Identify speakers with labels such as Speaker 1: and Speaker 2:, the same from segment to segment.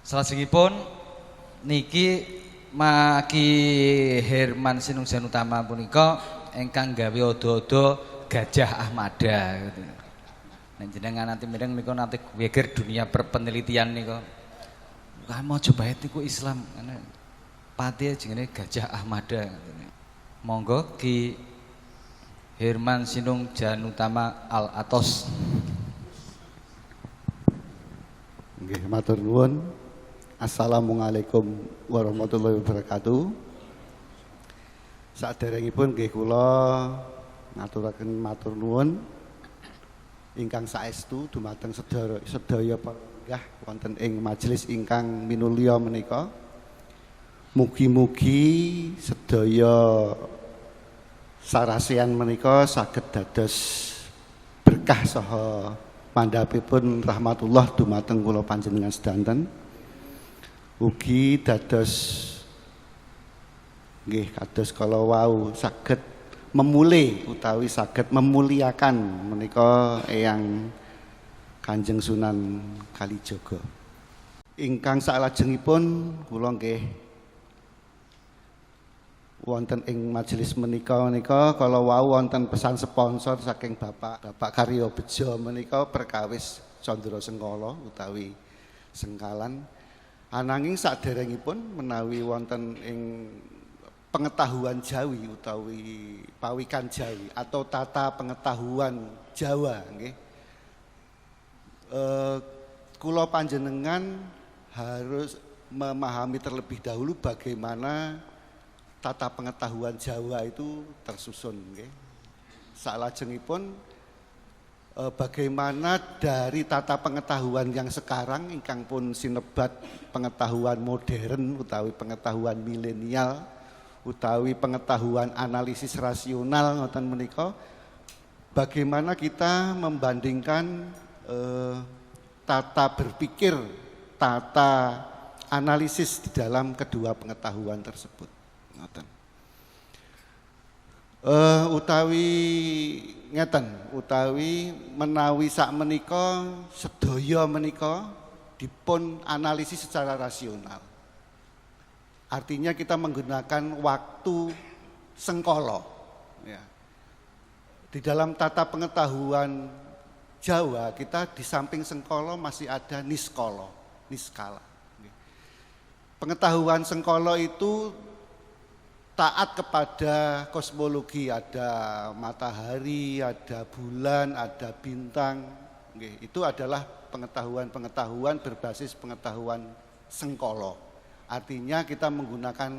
Speaker 1: Salajengipun niki Maki Herman Sinungjan Utama punika ingkang gawe odo-odo Gajah Ahmada gitu. Nek jenengan nanti mireng niku nanti geger dunia perpenelitian niku. Kan mau coba niku Islam karena pati jenenge Gajah Ahmada gitu. Monggo Ki Herman Sinungjan Utama Al Atos.
Speaker 2: Nggih, matur nuwun. Assalamualaikum warahmatullahi wabarakatuh. Saderengipun nggih kula ngaturaken matur nuwun ingkang saestu dumateng sedaya panggah wonten ing majelis ingkang minulya menika. Mugi-mugi sedaya sarasean menika saged dados berkah saha mandhapipun rahmatullah dumateng kula panjenengan sedanten. Ugi dados nggih kados kala wau saged memulih utawi saged memuliakan menika Eyang Kanjeng Sunan Kalijaga. Ingkang salajengipun kula nggih wonten ing majelis menika kala wau wonten pesan sponsor saking Bapak Karyo Bejo menika perkawis Candra Sengkala utawi Sengkalan. Ananging saderengipun menawi wonten ing pengetahuan Jawi utawi pawikan Jawi atau tata pengetahuan Jawa nggih. Kula panjenengan harus memahami terlebih dahulu bagaimana tata pengetahuan Jawa itu tersusun nggih. Salajengipun bagaimana dari tata pengetahuan yang sekarang ingkang pun sinebat pengetahuan modern utawi pengetahuan milenial utawi pengetahuan analisis rasional ngoten menika, bagaimana kita membandingkan tata berpikir, tata analisis di dalam kedua pengetahuan tersebut ngoten. Utawi menawi sak menika sedaya menika dipun analisis secara rasional. Artinya kita menggunakan waktu sengkala. Ya. Di dalam tata pengetahuan Jawa kita di samping sengkala masih ada niskala. Pengetahuan sengkala itu taat kepada kosmologi, ada matahari, ada bulan, ada bintang. Itu adalah pengetahuan-pengetahuan berbasis pengetahuan sengkala. Artinya kita menggunakan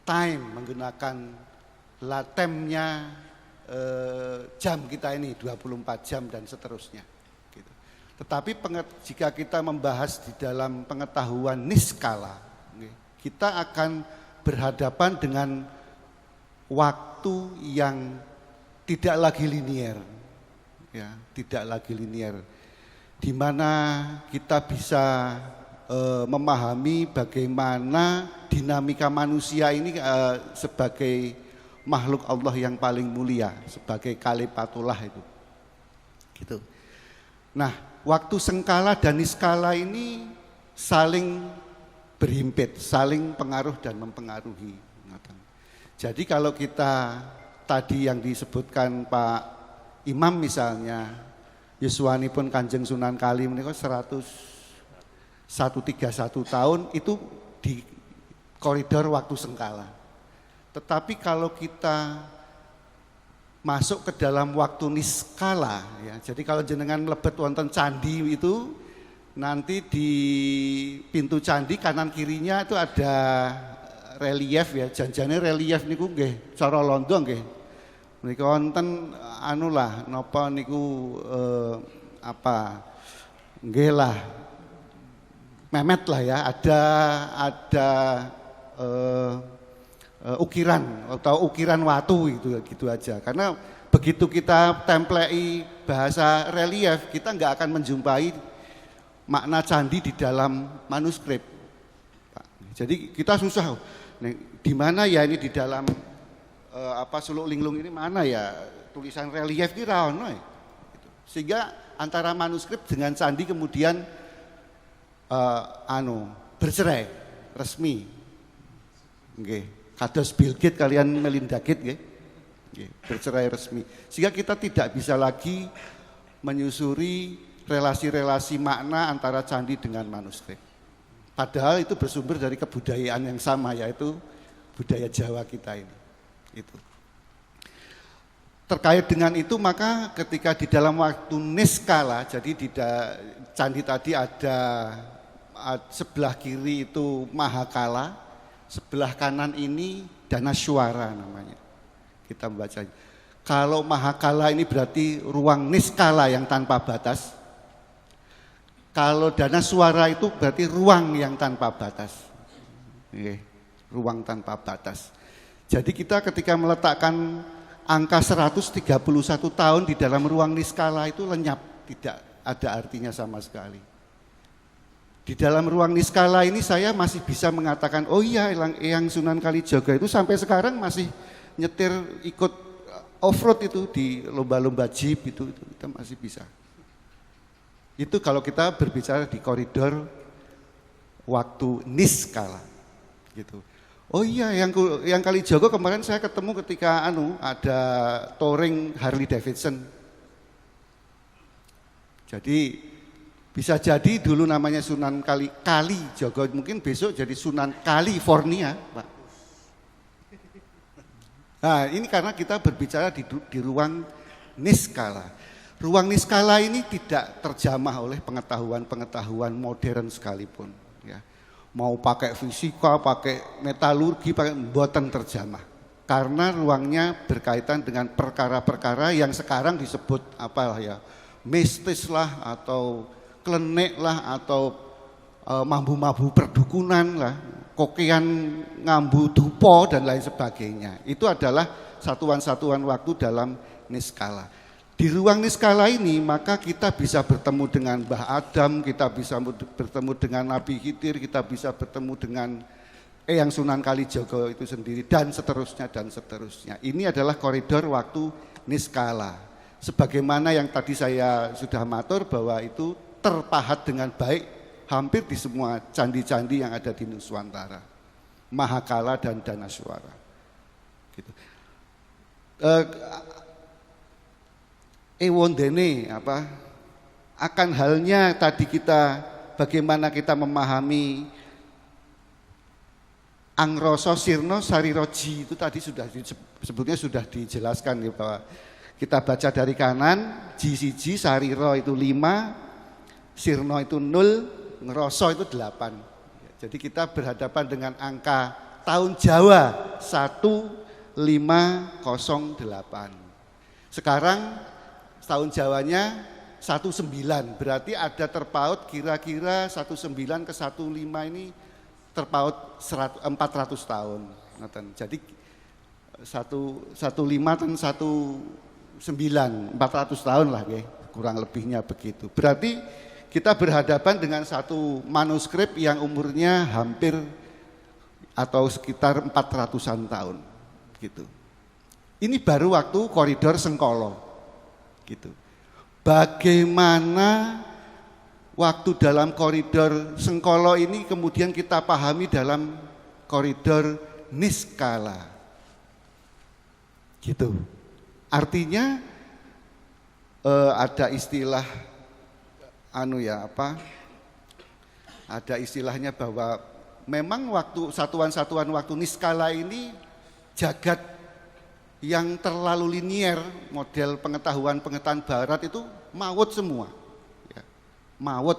Speaker 2: time, menggunakan latemnya jam kita ini 24 jam dan seterusnya. Gitu. Tetapi jika kita membahas di dalam pengetahuan niskala, kita akan berhadapan dengan waktu yang tidak lagi linier, ya, tidak lagi linier, di mana kita bisa memahami bagaimana dinamika manusia ini sebagai makhluk Allah yang paling mulia, sebagai kalifatullah itu, gitu. Nah, waktu sengkala dan niskala ini saling berhimpit, saling pengaruh dan mempengaruhi. Jadi kalau kita tadi yang disebutkan Pak Imam misalnya, yuswanipun Kanjeng Sunan Kali menika 131 tahun itu di koridor waktu sengkala. Tetapi kalau kita masuk ke dalam waktu niskala, ya, jadi kalau jenengan mlebet wonten candi itu, nanti di pintu candi kanan kirinya itu ada relief, ya, janjane relief niku nggih cara londo nggih. Menika wonten anulah napa niku nggih lah memet lah ya, ada ukiran atau ukiran watu gitu aja. Karena begitu kita templei bahasa relief, kita nggak akan menjumpai makna candi di dalam manuskrip. Jadi kita susah, di mana ya ini di dalam Suluk Linglung ini mana ya tulisan relief kira ono. Sehingga antara manuskrip dengan candi kemudian bercerai resmi. Nggih, kados Bill Gates kalian Melinda Gates nggih. Nggih, bercerai resmi. Sehingga kita tidak bisa lagi menyusuri relasi-relasi makna antara candi dengan manuskrip. Padahal itu bersumber dari kebudayaan yang sama, yaitu budaya Jawa kita ini. Itu. Terkait dengan itu, maka ketika di dalam waktu niskala, jadi di candi tadi ada sebelah kiri itu Mahakala, sebelah kanan ini Danaswara namanya. Kita membaca. Kalau Mahakala ini berarti ruang niskala yang tanpa batas. Kalau Danaswara itu berarti ruang yang tanpa batas. Ruang tanpa batas. Jadi kita ketika meletakkan angka 131 tahun di dalam ruang niskala itu lenyap, tidak ada artinya sama sekali. Di dalam ruang niskala ini saya masih bisa mengatakan, oh iya Eyang Sunan Kalijaga itu sampai sekarang masih nyetir ikut off-road itu di lomba-lomba jeep itu kita masih bisa. Itu kalau kita berbicara di koridor waktu niskala gitu. Oh iya, yang Kalijaga kemarin saya ketemu ketika ada touring Harley Davidson. Jadi bisa jadi dulu namanya Sunan Kalijaga, mungkin besok jadi Sunan California, Pak. Nah, ini karena kita berbicara di ruang niskala. Ruang niskala ini tidak terjamah oleh pengetahuan modern sekalipun, ya. Mau pakai fisika, pakai metalurgi, pakai mboten terjamah. Karena ruangnya berkaitan dengan perkara-perkara yang sekarang disebut mistis lah, atau klenik lah, atau mambu-mambu perdukunan lah, kokean ngambu dupo dan lain sebagainya. Itu adalah satuan-satuan waktu dalam niskala. Di ruang niskala ini maka kita bisa bertemu dengan Mbah Adam, kita bisa bertemu dengan Nabi Khidir, kita bisa bertemu dengan Eyang Sunan Kalijaga itu sendiri, dan seterusnya dan seterusnya. Ini adalah koridor waktu niskala. Sebagaimana yang tadi saya sudah matur bahwa itu terpahat dengan baik hampir di semua candi-candi yang ada di Nuswantara, Mahakala dan Danaswara. Gitu. Ewondene akan halnya tadi kita bagaimana kita memahami Angroso Sirno Sariroji itu tadi sebetulnya sudah dijelaskan ya, bahwa kita baca dari kanan Ji Sariro itu 5, Sirno itu 0, Ngroso itu 8. Jadi kita berhadapan dengan angka tahun Jawa 1508. Sekarang tahun Jawanya 19, berarti ada terpaut kira-kira 19 ke 15 ini terpaut 400 tahun. Jadi 15 dan 19 400 tahun lah kurang lebihnya begitu. Berarti kita berhadapan dengan satu manuskrip yang umurnya hampir atau sekitar 400-an tahun gitu. Ini baru waktu koridor Sengkolo. Gitu. Bagaimana waktu dalam koridor Sengkolo ini kemudian kita pahami dalam koridor niskala. Gitu. Artinya ada istilah ada istilahnya bahwa memang waktu satuan-satuan waktu niskala ini jagat yang terlalu linier, model pengetahuan barat itu maut semua. Ya. Maut,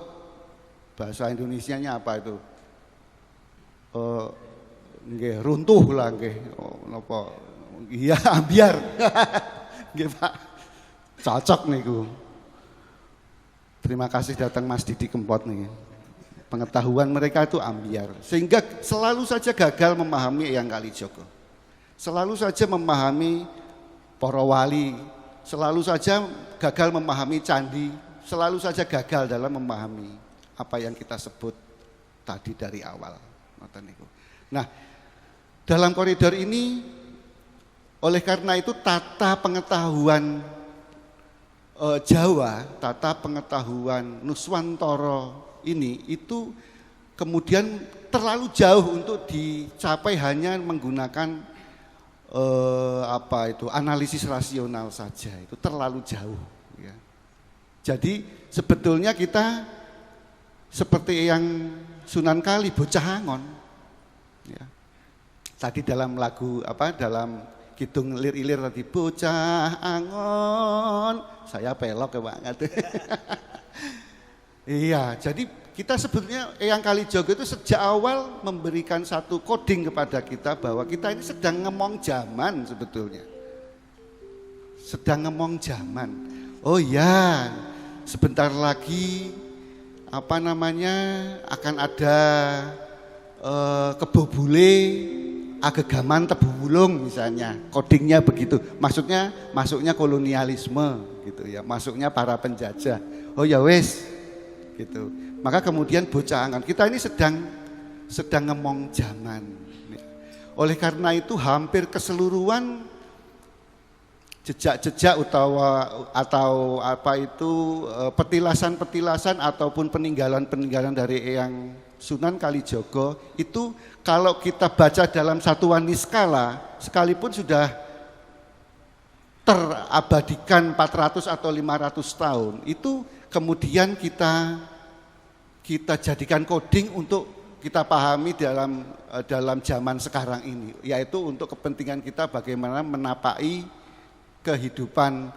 Speaker 2: bahasa Indonesianya apa itu? Runtuh lah, iya ambiar. Nggih Pak, cocok niku. Terima kasih datang Mas Didi Kempot nih. Pengetahuan mereka itu ambiar, sehingga selalu saja gagal memahami Eyang Kalijaga. Selalu saja memahami para wali, selalu saja gagal memahami candi, selalu saja gagal dalam memahami apa yang kita sebut tadi dari awal. Nah, dalam koridor ini, oleh karena itu tata pengetahuan Jawa, tata pengetahuan Nuswantara ini itu kemudian terlalu jauh untuk dicapai hanya menggunakan analisis rasional saja, itu terlalu jauh ya. Jadi sebetulnya kita seperti yang Sunan Kali, bocah angon ya. Tadi dalam lagu dalam Kidung Lir-Ilir tadi, bocah angon, saya pelok ya banget. Iya, jadi kita sebetulnya Eyang Kalijogo itu sejak awal memberikan satu coding kepada kita bahwa kita ini sedang ngemong zaman sebetulnya. Sedang ngemong zaman. Oh ya, sebentar lagi akan ada Kebobule Agegaman Tebu Wulung misalnya, codingnya begitu. Masuknya kolonialisme gitu ya, masuknya para penjajah. Oh ya wes gitu. Maka kemudian bocah angon, kita ini sedang ngemong zaman. Oleh karena itu hampir keseluruhan jejak-jejak atau petilasan-petilasan ataupun peninggalan-peninggalan dari Eyang Sunan Kalijogo itu kalau kita baca dalam satuan niskala sekalipun sudah terabadikan 400 atau 500 tahun, itu kemudian kita jadikan coding untuk kita pahami dalam zaman sekarang ini, yaitu untuk kepentingan kita bagaimana menapai kehidupan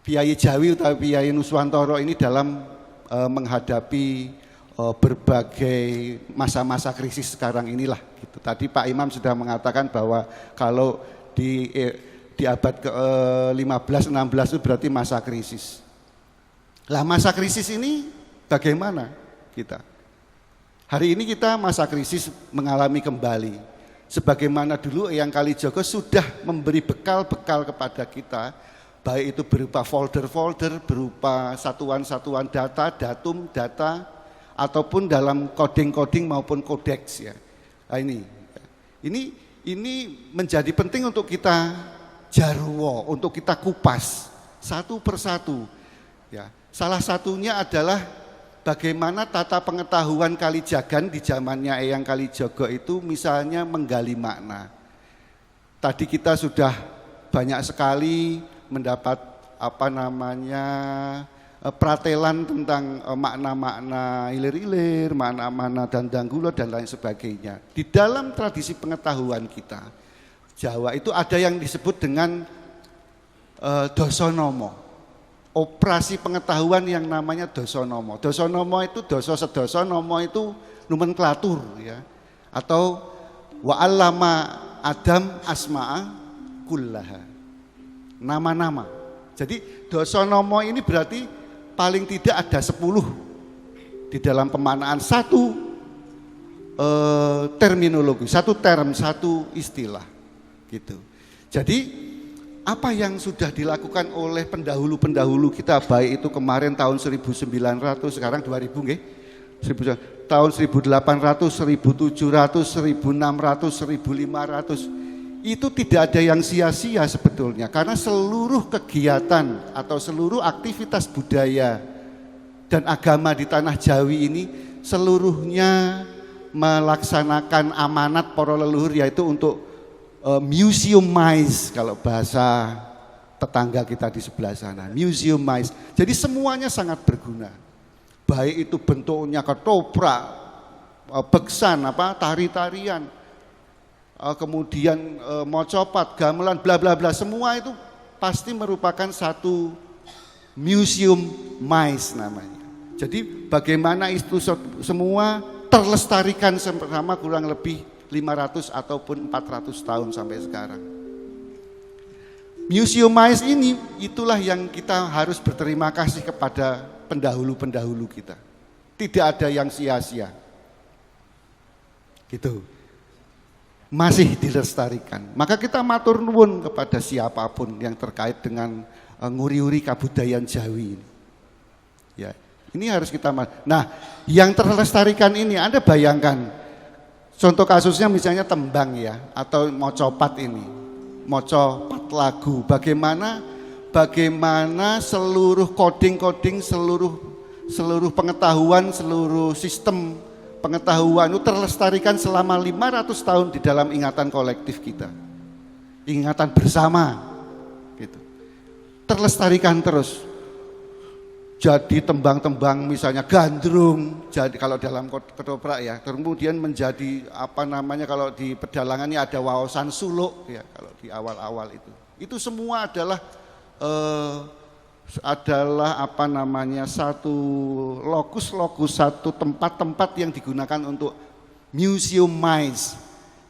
Speaker 2: Piyayi Jawi atau Piyayi Nuswantoro ini dalam menghadapi berbagai masa-masa krisis sekarang inilah gitu. Tadi Pak Imam sudah mengatakan bahwa kalau di abad ke-15-16 itu berarti masa krisis. Lah masa krisis ini bagaimana kita? Hari ini kita masa krisis mengalami kembali. Sebagaimana dulu Eyang Kalijogo sudah memberi bekal-bekal kepada kita, baik itu berupa folder-folder, berupa satuan-satuan data, datum, data, ataupun dalam coding-coding maupun kodeks ya. Nah, ini menjadi penting untuk kita jarwo, untuk kita kupas satu persatu. Ya, salah satunya adalah bagaimana tata pengetahuan Kalijagan di zamannya Eyang Kalijogo itu misalnya menggali makna. Tadi kita sudah banyak sekali mendapat pratelan tentang makna-makna ilir-ilir, makna-makna dandang-gulo dan lain sebagainya. Di dalam tradisi pengetahuan kita, Jawa itu ada yang disebut dengan dosonomo. Operasi pengetahuan yang namanya dosonomo. Dosonomo itu doso sedoso, nomo itu nomenklatur ya. Atau wa'allama Adam asma'a kullaha. Nama-nama. Jadi dosonomo ini berarti paling tidak ada 10 di dalam pemaknaan satu terminologi, satu term, satu istilah gitu. Jadi apa yang sudah dilakukan oleh pendahulu-pendahulu kita, baik itu kemarin tahun 1900, sekarang 2000 nggih. Tahun 1800, 1700, 1600, 1500 itu tidak ada yang sia-sia sebetulnya, karena seluruh kegiatan atau seluruh aktivitas budaya dan agama di tanah Jawi ini seluruhnya melaksanakan amanat para leluhur, yaitu untuk museumize kalau bahasa tetangga kita di sebelah sana, museumize. Jadi semuanya sangat berguna, baik itu bentuknya ketoprak, beksan, tari-tarian, kemudian mocopat, gamelan, bla bla bla, semua itu pasti merupakan satu museum mais namanya. Jadi bagaimana itu semua terlestarikan selama kurang lebih 500 ataupun 400 tahun sampai sekarang. Museum mais ini itulah yang kita harus berterima kasih kepada pendahulu-pendahulu kita. Tidak ada yang sia-sia. Gitu. Masih dilestarikan. Maka kita matur nuwun kepada siapapun yang terkait dengan nguri-uri kabudayaan Jawi ini. Ya, ini harus kita. Nah, yang terlestarikan ini Anda bayangkan, contoh kasusnya misalnya tembang ya, atau mocopat ini, mocopat lagu. Bagaimana seluruh coding-coding, seluruh seluruh pengetahuan, seluruh sistem pengetahuan itu terlestarikan selama 500 tahun di dalam ingatan kolektif kita. Ingatan bersama gitu. Terlestarikan terus. Jadi tembang-tembang misalnya gandrung, jadi kalau dalam ketoprak ya, kemudian menjadi apa namanya kalau di pedalangan ini ada wawasan suluk ya kalau di awal-awal itu. Itu semua adalah apa namanya satu lokus-lokus, satu tempat-tempat yang digunakan untuk museumize,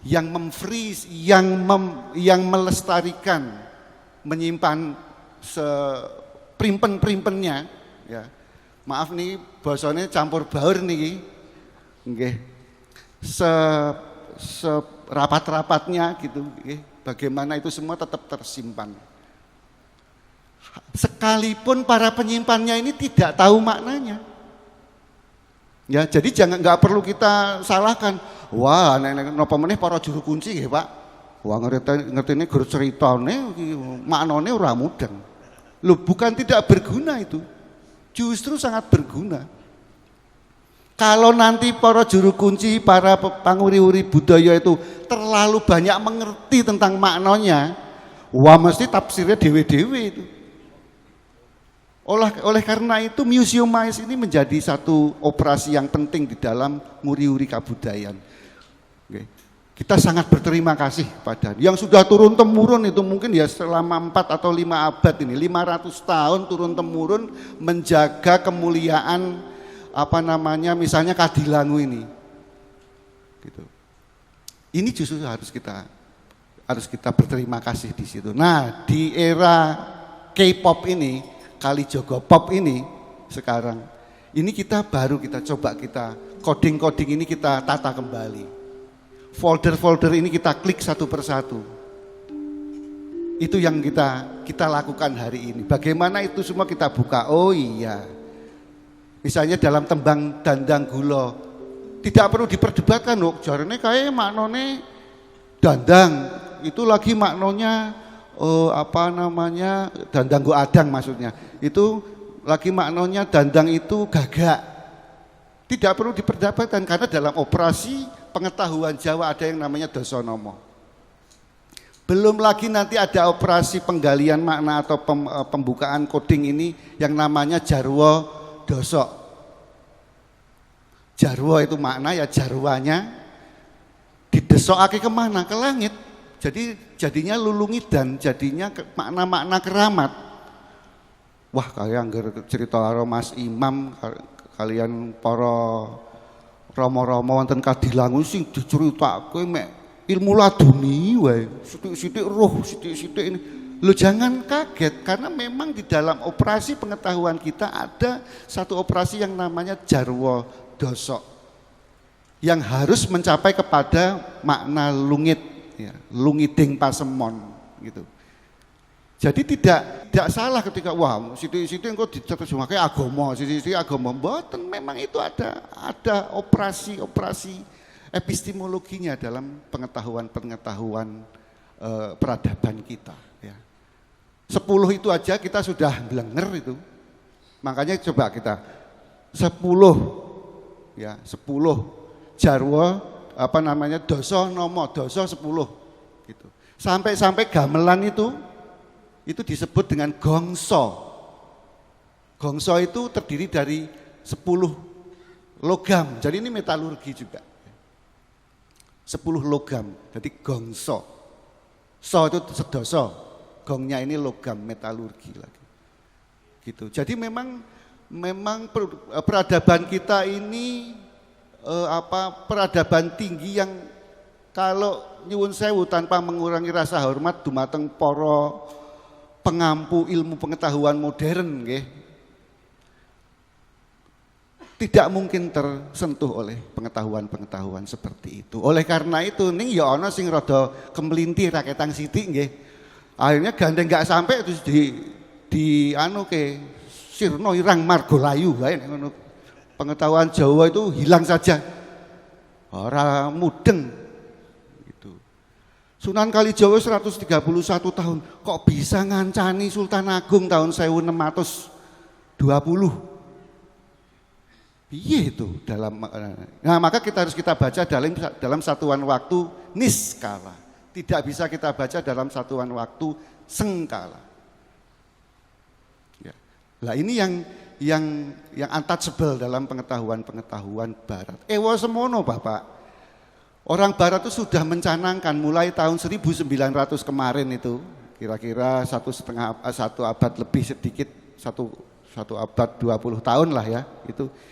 Speaker 2: yang memfreeze, yang melestarikan, menyimpan primpen-primpennya. Ya, maaf nih, bahasanya campur baur nih, nggih, rapat-rapatnya gitu, nggih. Bagaimana itu semua tetap tersimpan. Sekalipun para penyimpannya ini tidak tahu maknanya, ya, jadi nggak perlu kita salahkan. Wah, napa meneh para juru kunci, nggih Pak. Wah ngerti guru ceritane, maknane ora mudeng. Loh, bukan tidak berguna itu. Justru sangat berguna. Kalau nanti para juru kunci, para panguri-uri budaya itu terlalu banyak mengerti tentang maknanya, wah mesti tafsirnya dewe-dewe itu. Oleh karena itu museumize ini menjadi satu operasi yang penting di dalam nguri-uri kabudayaan. Oke. Kita sangat berterima kasih pada yang sudah turun temurun itu mungkin ya selama 4 atau 5 abad ini, 500 tahun turun temurun menjaga kemuliaan apa namanya misalnya Kadilangu ini. Gitu. Ini justru harus kita berterima kasih di situ. Nah, di era K-pop ini, Kalijogo pop ini sekarang, ini kita coba coding-coding ini kita tata kembali. Folder-folder ini kita klik satu persatu. Itu yang kita lakukan hari ini. Bagaimana itu semua kita buka? Oh iya. Misalnya dalam tembang Dandang Gulo, tidak perlu diperdebatkan loh. Jarene kayak maknone dandang itu lagi maknonya apa namanya dandang go adang maksudnya. Itu lagi maknonya dandang itu gagak. Tidak perlu diperdebatkan karena dalam operasi pengetahuan Jawa ada yang namanya Dosonomo. Belum lagi nanti ada operasi penggalian makna atau pembukaan coding ini yang namanya Jarwo Dosok. Jarwo itu makna ya jarwanya didesokake kemana? Ke langit. Jadi jadinya lulungidan, jadinya makna-makna keramat. Wah, kalian cerita karo Mas Imam, kalian para Rama-rama wonten Kadilangu sing diceritake mek ilmu laduni wae. Sithik-sithik roh, sithik-sithik ini. Loh jangan kaget karena memang di dalam operasi pengetahuan kita ada satu operasi yang namanya Jarwo Dosok. Yang harus mencapai kepada makna lungit, ya, lungiding pasemon gitu. Jadi tidak salah ketika wah sithik-sithik engko diterjemahke agama, sithik-sithik agama. Mboten, memang itu ada operasi epistemologinya dalam pengetahuan peradaban kita ya. 10 itu aja kita sudah blenger itu. Makanya coba kita 10 ya, 10 jarwo apa namanya doso nomo, doso 10 gitu. Sampai gamelan itu disebut dengan gongso. Gongso itu terdiri dari 10 logam. Jadi ini metalurgi juga. 10 logam. Jadi gongso. So itu sedoso. Gongnya ini logam metalurgi lagi. Gitu. Jadi memang peradaban kita ini peradaban tinggi yang kalau nyuwun sewu tanpa mengurangi rasa hormat dumateng para pengampu ilmu pengetahuan modern nggih. Tidak mungkin tersentuh oleh pengetahuan-pengetahuan seperti itu. Oleh karena itu ning ya ana sing rada kemelintir raketang sithik nggih. Akhirnya gandeng gak sampai terus di anu ke sirna irang margolayu wae ngono. Pengetahuan Jawa itu hilang saja. Ora mudeng. Sunan Kalijaga 131 tahun, kok bisa ngancani Sultan Agung tahun 1620. Iya itu nah maka kita baca dalam satuan waktu niskala. Tidak bisa kita baca dalam satuan waktu sengkala. Ya. Lah ini yang untouchable dalam pengetahuan barat. Ewa semono Bapak. Orang barat itu sudah mencanangkan mulai tahun 1900 kemarin itu, kira-kira satu abad lebih sedikit, satu abad 20 tahun lah ya,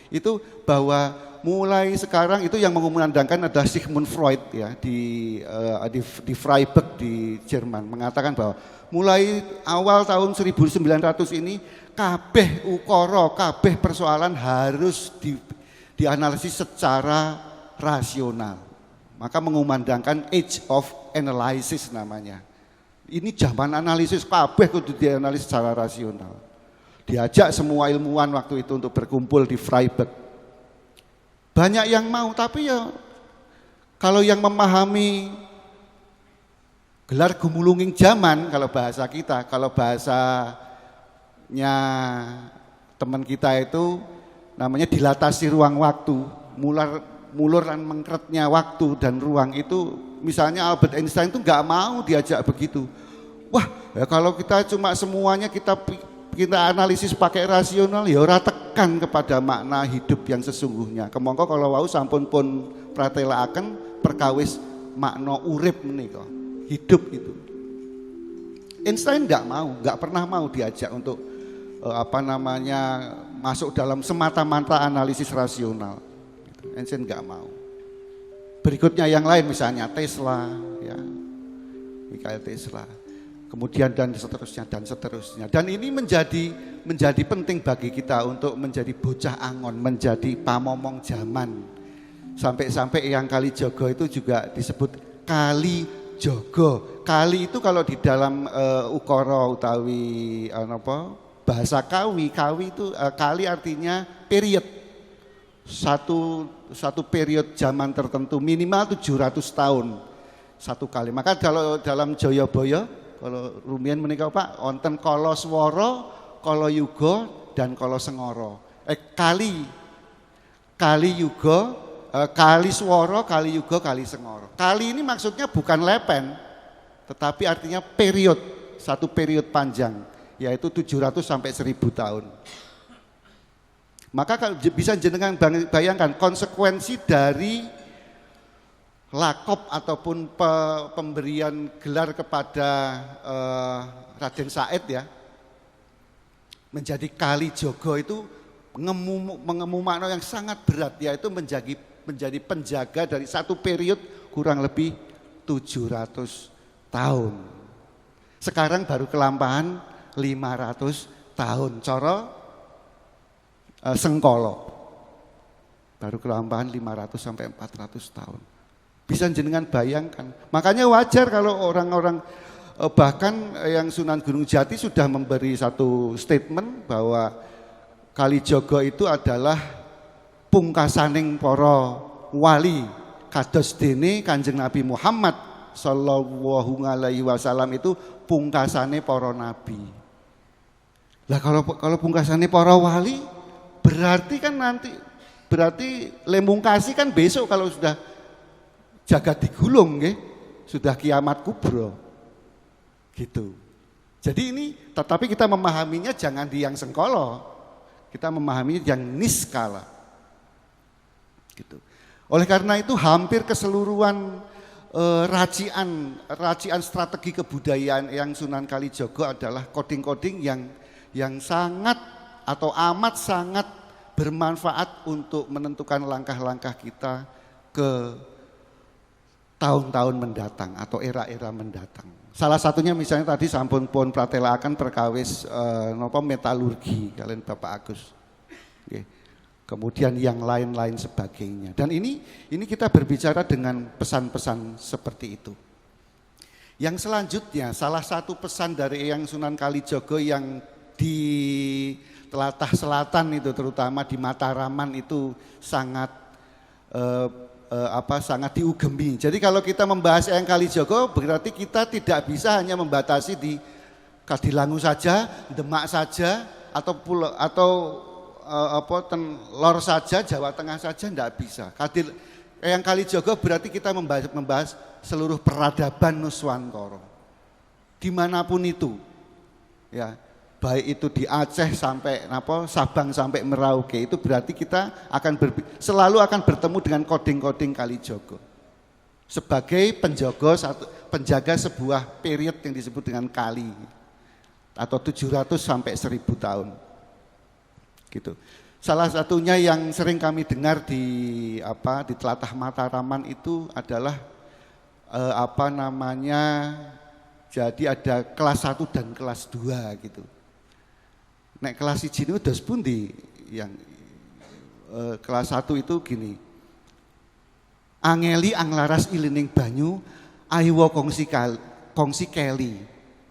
Speaker 2: itu bahwa mulai sekarang itu yang mengumandangkan adalah Sigmund Freud ya di Freiburg di Jerman, mengatakan bahwa mulai awal tahun 1900 ini kabeh ukara, kabeh persoalan harus dianalisis secara rasional. Maka mengumandangkan Age of Analysis namanya. Ini zaman analisis, kabeh kudu dianalisis secara rasional. Diajak semua ilmuwan waktu itu untuk berkumpul di Freiburg. Banyak yang mau, tapi ya kalau yang memahami gelar gumulunging zaman, kalau bahasa kita, kalau bahasanya teman kita itu namanya dilatasi ruang waktu, mulur dan mengkretnya waktu dan ruang itu, misalnya Albert Einstein itu nggak mau diajak begitu. Wah, ya kalau kita cuma semuanya kita analisis pakai rasional ya ora tekan kepada makna hidup yang sesungguhnya. Kemongko kalau wau sampun pun pratelaaken perkawis makna urip menika, hidup itu. Einstein nggak pernah mau diajak untuk masuk dalam semata-mata analisis rasional. Einstein nggak mau. Berikutnya yang lain misalnya Tesla, ya, Nikola Tesla. Kemudian dan seterusnya. Dan ini menjadi penting bagi kita untuk menjadi bocah angon, menjadi pamomong zaman. Sampai-sampai yang Kalijogo itu juga disebut Kalijogo. Kali itu kalau di dalam ukara utawi bahasa Kawi itu kali artinya period. Satu period zaman tertentu minimal 700 tahun satu kali. Maka kalau dalam Jayabaya, kalau rumiyin menika Pak, wonten kala swara, kala yuga dan kala sengara. Kali yuga, kali swara, kali yuga, kali sengara. Kali ini maksudnya bukan lepen, tetapi artinya period, satu period panjang, yaitu 700 sampai 1000 tahun. Maka bisa jenengan bayangkan konsekuensi dari lakop ataupun pemberian gelar kepada Raden Said ya, menjadi Kalijogo itu mengemu makna yang sangat berat, yaitu menjadi penjaga dari satu period kurang lebih 700 tahun. Sekarang baru kelampahan 500 tahun, coro sengkolo baru kelampahan 500 sampai 400 tahun. Bisa jenengan bayangkan. Makanya wajar kalau orang-orang bahkan yang Sunan Gunung Jati sudah memberi satu statement bahwa Kalijogo itu adalah pungkasaning para wali, kados dene Kanjeng Nabi Muhammad sallallahu alaihi wasallam itu pungkasane para nabi. Lah kalau pungkasane para wali berarti kan lemungkasi kan besok kalau sudah jagat digulung nggih, sudah kiamat kubro. Gitu. Jadi ini tetapi kita memahaminya jangan di yang sengkolo. Kita memahaminya yang niskala. Gitu. Oleh karena itu hampir keseluruhan racian strategi kebudayaan yang Sunan Kalijogo adalah coding-coding yang sangat atau amat sangat bermanfaat untuk menentukan langkah-langkah kita ke tahun-tahun mendatang atau era-era mendatang. Salah satunya misalnya tadi sampun pun pratelaaken perkawis metalurgi kalian Bapak Agus. Oke. Kemudian yang lain-lain sebagainya. Dan ini kita berbicara dengan pesan-pesan seperti itu. Yang selanjutnya salah satu pesan dari Eyang Sunan Kalijogo yang di Telatah Selatan itu terutama di Mataraman itu sangat sangat diugemi. Jadi kalau kita membahas Eyang Kalijogo berarti kita tidak bisa hanya membatasi di Kadilangu saja, Demak saja atau lor saja, Jawa Tengah saja enggak bisa. Yang Kalijogo berarti kita membahas seluruh peradaban Nuswantara. Dimanapun itu, ya, baik itu di Aceh sampai Sabang sampai Merauke, itu berarti kita akan selalu akan bertemu dengan koding-koding Kalijogo sebagai penjaga sebuah period yang disebut dengan kali atau 700 sampai 1000 tahun. Gitu. Salah satunya yang sering kami dengar di Tlatah Mataraman itu adalah jadi ada kelas 1 dan kelas 2 gitu. Nek kelas 1 itu dos pundi yang kelas 1 itu gini. Angeli anglaras ilining banyu aiwa kongsi keli.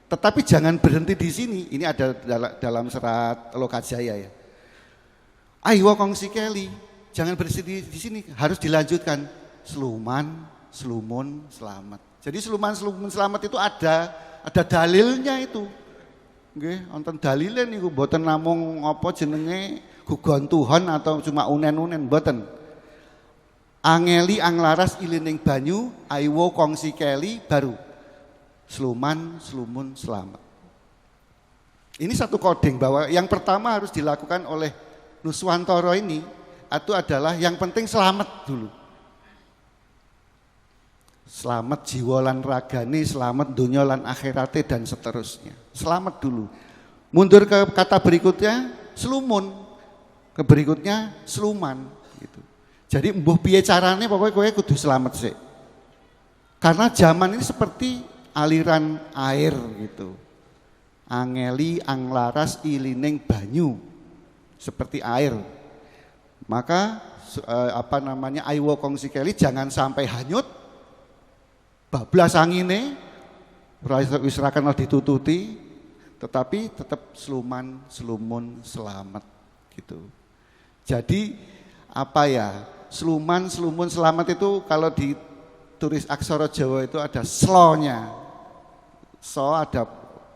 Speaker 2: Tetapi jangan berhenti di sini. Ini ada dalam serat Lokajaya ya. Aiwa kongsi keli. Jangan berhenti di sini, harus dilanjutkan. Sluman, slumun, selamat. Jadi sluman selamat itu ada dalilnya itu. Nggih, wonten dalile niku mboten namung jenenge gugon Tuhan atau cuma unen-unen mboten. Angeli anglaras ilining banyu aiwo kongsi keli baru sluman slumun selamat. Ini satu coding bahwa yang pertama harus dilakukan oleh Nuswantara ini itu adalah yang penting selamat dulu. Selamat jiwa lan ragane, selamat dunya lan akhirate dan seterusnya. Selamat dulu. Mundur ke kata berikutnya slumun, ke berikutnya sluman gitu. Jadi mbuh piye carane pokoknya kowe kudu selamat sih. Karena zaman ini seperti aliran air gitu. Angeli anglaras ilining banyu seperti air. Maka aiwa kongsi keli jangan sampai hanyut. Bablas angine wis ra kenal ditututi, tetapi tetap sluman slumun selamat gitu. Jadi sluman slumun selamat itu kalau ditulis aksara Jawa itu ada slonya. So ada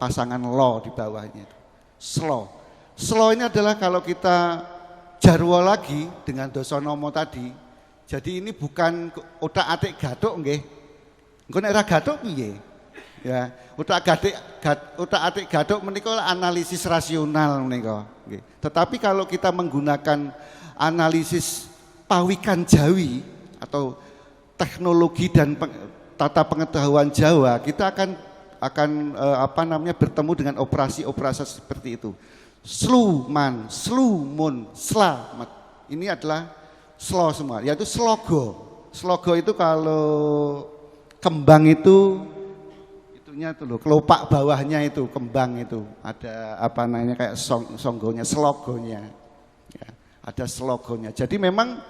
Speaker 2: pasangan lo di bawahnya. Slo. Slo ini adalah kalau kita jarwo lagi dengan Dosonomo tadi. Jadi ini bukan otak-atik gathuk nggih. Engko nek ra gathuk piye? Ya, otak-atik gathuk menika analisis rasional menika nggih. Tetapi kalau kita menggunakan analisis pawikan Jawi atau teknologi dan tata pengetahuan Jawa, kita akan bertemu dengan operasi-operasi seperti itu. Sluman, slumun, selamat. Ini adalah slo semua, yaitu slogo. Slogo itu kalau kembang itu itunya tuh loh, kelopak bawahnya itu kembang itu ada kayak songgonya, slogonya. Ya, ada slogonya. Jadi memang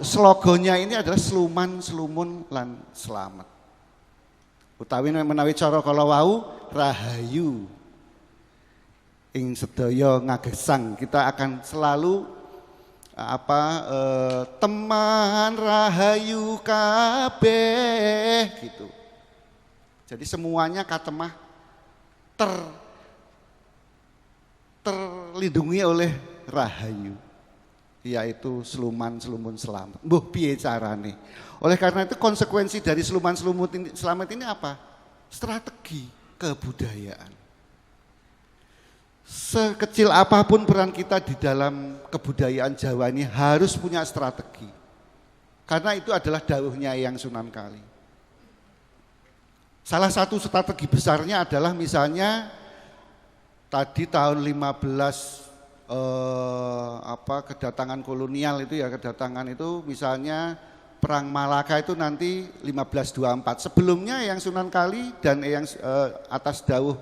Speaker 2: slogonya ini adalah sluman, slumun lan selamat. Utawi menawi cara kala wau rahayu ing sedaya ngagesang, kita akan selalu teman rahayu kabeh gitu. Jadi semuanya katemah terlindungi oleh rahayu, yaitu sluman slumun selamat. Mbuh piye carane? Oleh karena itu konsekuensi dari sluman slumun selamat ini apa? Strategi kebudayaan. Sekecil apapun peran kita di dalam kebudayaan Jawa ini harus punya strategi. Karena itu adalah dawuhnya Eyang Sunan Kali. Salah satu strategi besarnya adalah misalnya tadi tahun 15 kedatangan kolonial itu ya, kedatangan itu misalnya Perang Malaka itu nanti 1524. Sebelumnya Eyang Sunan Kali dan Eyang atas dawuh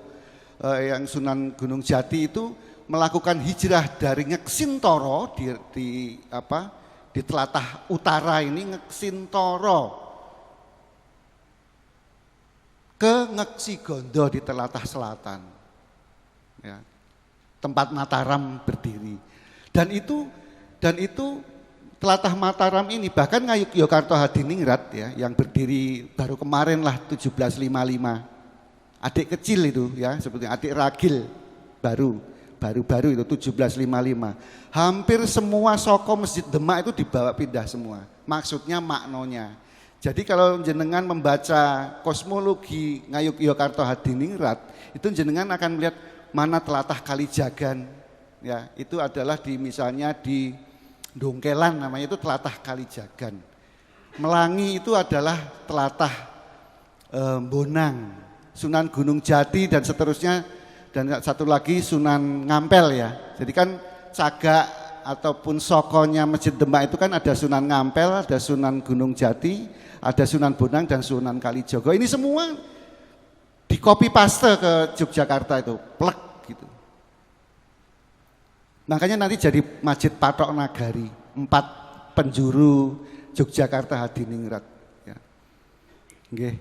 Speaker 2: yang Sunan Gunung Jati itu melakukan hijrah dari Ngeksintoro di Tlatah Utara ini Ngeksintoro ke Ngeksigondo di Tlatah Selatan, ya, tempat Mataram berdiri. Dan itu Tlatah Mataram ini bahkan Ngayogyakarta Hadiningrat ya yang berdiri baru kemarin lah 1755. Adik kecil itu ya, seperti adik ragil baru baru-baru itu 1755. Hampir semua soko Masjid Demak itu dibawa pindah semua. Maksudnya maknonya. Jadi kalau jenengan membaca kosmologi Ngayogyakarta Hadiningrat, itu jenengan akan melihat mana telatah Kalijagan. Ya, itu adalah misalnya di Dongkelan namanya itu telatah Kalijagan. Melangi itu adalah telatah Bonang, Sunan Gunung Jati dan seterusnya, dan satu lagi Sunan Ngampel ya. Jadi kan cagak ataupun sokonya Masjid Demak itu kan ada Sunan Ngampel, ada Sunan Gunung Jati, ada Sunan Bonang dan Sunan Kalijogo. Ini semua di copy paste ke Yogyakarta itu, plek gitu. Makanya nanti jadi Masjid Patok Nagari, 4 penjuru Yogyakarta Hadiningrat. Ya. Nggih.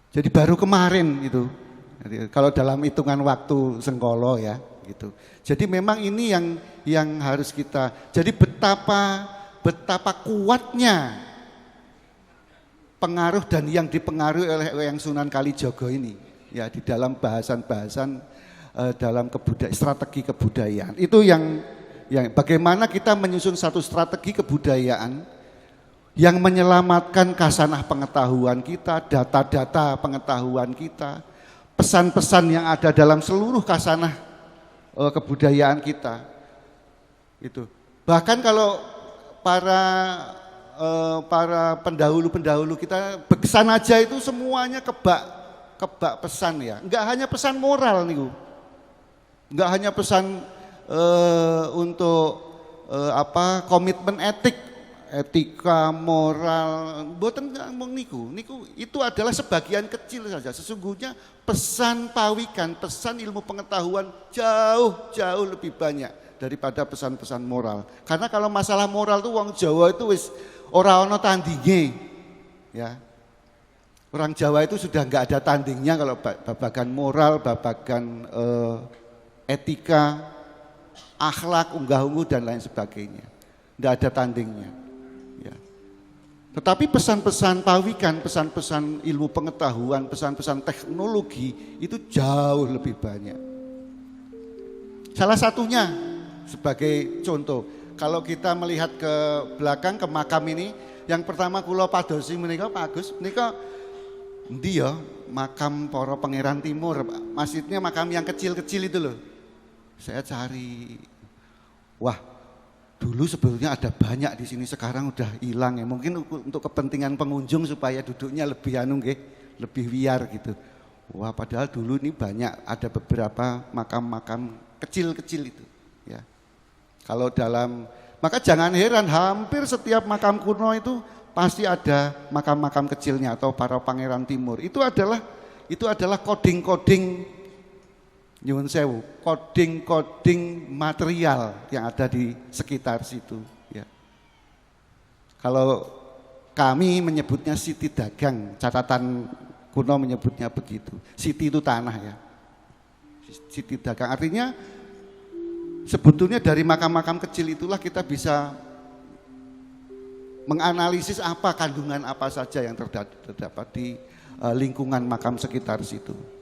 Speaker 2: Jadi baru kemarin itu, jadi, kalau dalam hitungan waktu Sengkolo ya, gitu. Jadi memang ini yang harus kita. Jadi betapa kuatnya pengaruh dan yang dipengaruhi oleh yang Sunan Kalijogo ini, ya di dalam bahasan-bahasan dalam strategi kebudayaan. Itu yang bagaimana kita menyusun satu strategi kebudayaan yang menyelamatkan khasanah pengetahuan kita, data-data pengetahuan kita, pesan-pesan yang ada dalam seluruh khasanah kebudayaan kita. Itu. Bahkan kalau para pendahulu-pendahulu kita pesan aja itu semuanya kebak pesan ya. Enggak hanya pesan moral nih, enggak hanya pesan untuk komitmen etika, moral, mboten ngomong niku itu adalah sebagian kecil saja. Sesungguhnya pesan pawikan, pesan ilmu pengetahuan jauh lebih banyak daripada pesan-pesan moral. Karena kalau masalah moral tuh wong Jawa itu wis ora ono tandinge. Ya. Orang Jawa itu sudah enggak ada tandingnya kalau babagan moral, babagan etika, akhlak, unggah-ungguh dan lain sebagainya. Enggak ada tandingnya. Ya. Tetapi pesan-pesan pawikan, pesan-pesan ilmu pengetahuan, pesan-pesan teknologi itu jauh lebih banyak. Salah satunya sebagai contoh, kalau kita melihat ke belakang ke makam ini, yang pertama kula padosi menika Pak Agus, menika endi ya makam para pangeran timur, maksudnya makam yang kecil-kecil itu loh. Saya cari, wah dulu sebetulnya ada banyak di sini, sekarang udah hilang ya. Mungkin untuk kepentingan pengunjung supaya duduknya lebih lebih liar gitu. Wah, padahal dulu ini banyak, ada beberapa makam-makam kecil-kecil itu. Ya. Kalau maka jangan heran hampir setiap makam kuno itu pasti ada makam-makam kecilnya atau para pangeran timur. Itu adalah coding-coding. Nyuwun sewu, coding material yang ada di sekitar situ. Ya. Kalau kami menyebutnya siti dagang, catatan kuno menyebutnya begitu. Siti itu tanah ya. Siti dagang artinya sebetulnya dari makam-makam kecil itulah kita bisa menganalisis apa kandungan apa saja yang terdapat di lingkungan makam sekitar situ.